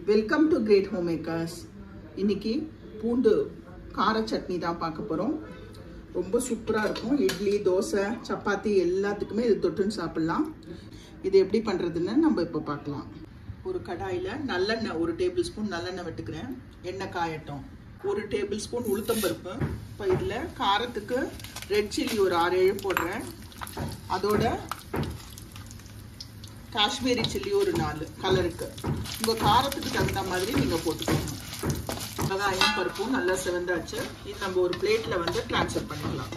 Welcome to Great Home Makers. இன்னைக்கு பூண்டு கார சட்னி தான் பார்க்க போகிறோம். ரொம்ப சூப்பராக இருக்கும். இட்லி, தோசை, சப்பாத்தி எல்லாத்துக்குமே இது தொட்டுன்னு சாப்பிட்லாம். இது எப்படி பண்ணுறதுன்னு நம்ம இப்போ பார்க்கலாம். ஒரு கடாயில் நல்லெண்ணெய் 1 டேபிள் ஸ்பூன் நல்லெண்ணெய் விட்டுக்கிறேன். எண்ணெய் காயட்டும். 1 டேபிள் ஸ்பூன் உளுத்தம்பருப்பு. இப்போ இதில் காரத்துக்கு ரெட் சில்லி ஒரு 6-7 போடுறேன். அதோட காஷ்மீரி சில்லி ஒரு 4 கலருக்கு. உங்கள் காரத்துக்கு தகுந்த மாதிரி நீங்கள் போட்டுக்கோங்க. வெங்காயம் பருப்பும் நல்லா செவந்தாச்சு. இது நம்ம ஒரு பிளேட்டில் வந்து ட்ரான்ஸ்ஃபர் பண்ணிக்கலாம்.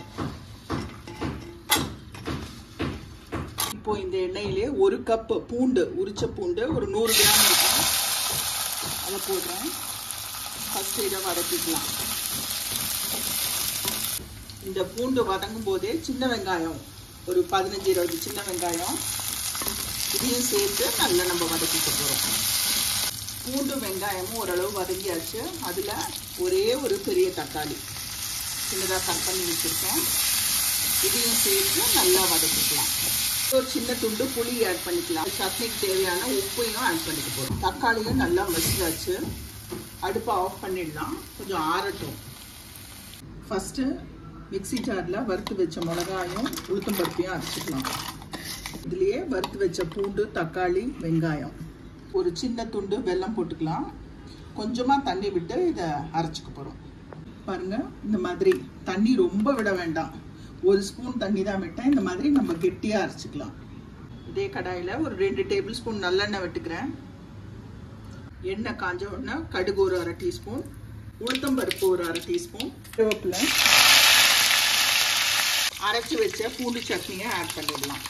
இப்போ இந்த எண்ணெயிலே 1 கப் பூண்டு, உரிச்ச பூண்டு ஒரு 100 கிராம் இருக்கும், அதை போடுறேன். ஃபஸ்ட்டு இதை வதக்கிக்கலாம். இந்த பூண்டு வதங்கும் போதே சின்ன வெங்காயம் ஒரு 15-20 சின்ன வெங்காயம் இதையும் சேர்த்து நல்லா நம்ம வதக்கிக்க போகிறோம். பூண்டு வெங்காயமும் ஓரளவு வதங்கியாச்சு. அதில் ஒரே ஒரு பெரிய தக்காளி சின்னதாக கட் பண்ணி வச்சுருக்கேன். இதையும் சேர்த்து நல்லா வதக்கிக்கலாம். ஒரு சின்ன துண்டு புளி ஆட் பண்ணிக்கலாம். சட்னிக்கு தேவையான உப்பையும் ஆட் பண்ணிக்க போகிறோம். தக்காளியும் நல்லா மசிச்சாச்சு. அடுப்பை ஆஃப் பண்ணிடலாம். கொஞ்சம் ஆறட்டும். ஃபஸ்ட்டு மிக்சி ஜாரில் வறுத்து வச்ச மிளகாயும் உளுத்தம்பருப்பையும் அரைச்சிக்கலாம். இதுலேயே வறுத்து வச்ச பூண்டு, தக்காளி, வெங்காயம், ஒரு சின்ன துண்டு வெல்லம் போட்டுக்கலாம். கொஞ்சமாக தண்ணி விட்டு இதை அரைச்சிக்க போகிறோம். பாருங்கள், இந்த மாதிரி தண்ணி ரொம்ப விட வேண்டாம். 1 ஸ்பூன் தண்ணி தான் விட்டேன். இந்த மாதிரி நம்ம கெட்டியாக அரைச்சிக்கலாம். இதே கடாயில் ஒரு 2 டேபிள் ஸ்பூன் நல்லெண்ணெய் விட்டுக்கிறேன். எண்ணெய் காஞ்ச உடனே கடுகு ஒரு 1/2 டீஸ்பூன், உளுத்தம்பருப்பு ஒரு 1/2 டீஸ்பூன், கருவேப்பிலை, அரைச்சி வச்ச பூண்டு சட்னியை ஆட் பண்ணிடலாம்.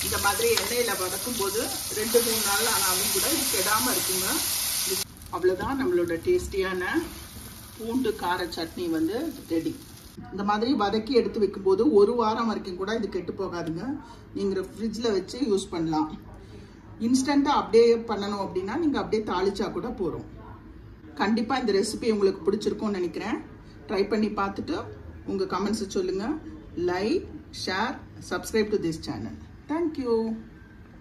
இந்த மாதிரி எண்ணெயில் வதக்கும் போது 2-3 நாள் ஆனாலும் கூட இது கெடாமல் இருக்குங்க. அவ்வளோதான், நம்மளோட டேஸ்டியான பூண்டு கார சட்னி வந்து ரெடி. இந்த மாதிரி வதக்கி எடுத்து வைக்கும்போது 1 வாரம் வரைக்கும் கூட இது கெட்டு போகாதுங்க. நீங்கள் ஃப்ரிட்ஜில் வச்சு யூஸ் பண்ணலாம். இன்ஸ்டண்ட்டாக அப்படியே பண்ணணும் அப்படின்னா நீங்கள் அப்படியே தாளிச்சா கூட போகிறோம். கண்டிப்பாக இந்த ரெசிபி உங்களுக்கு பிடிச்சிருக்கும்னு நினைக்கிறேன். ட்ரை பண்ணி பார்த்துட்டு உங்கள் கமெண்ட்ஸை சொல்லுங்கள். Like, share, subscribe to this channel. Thank you.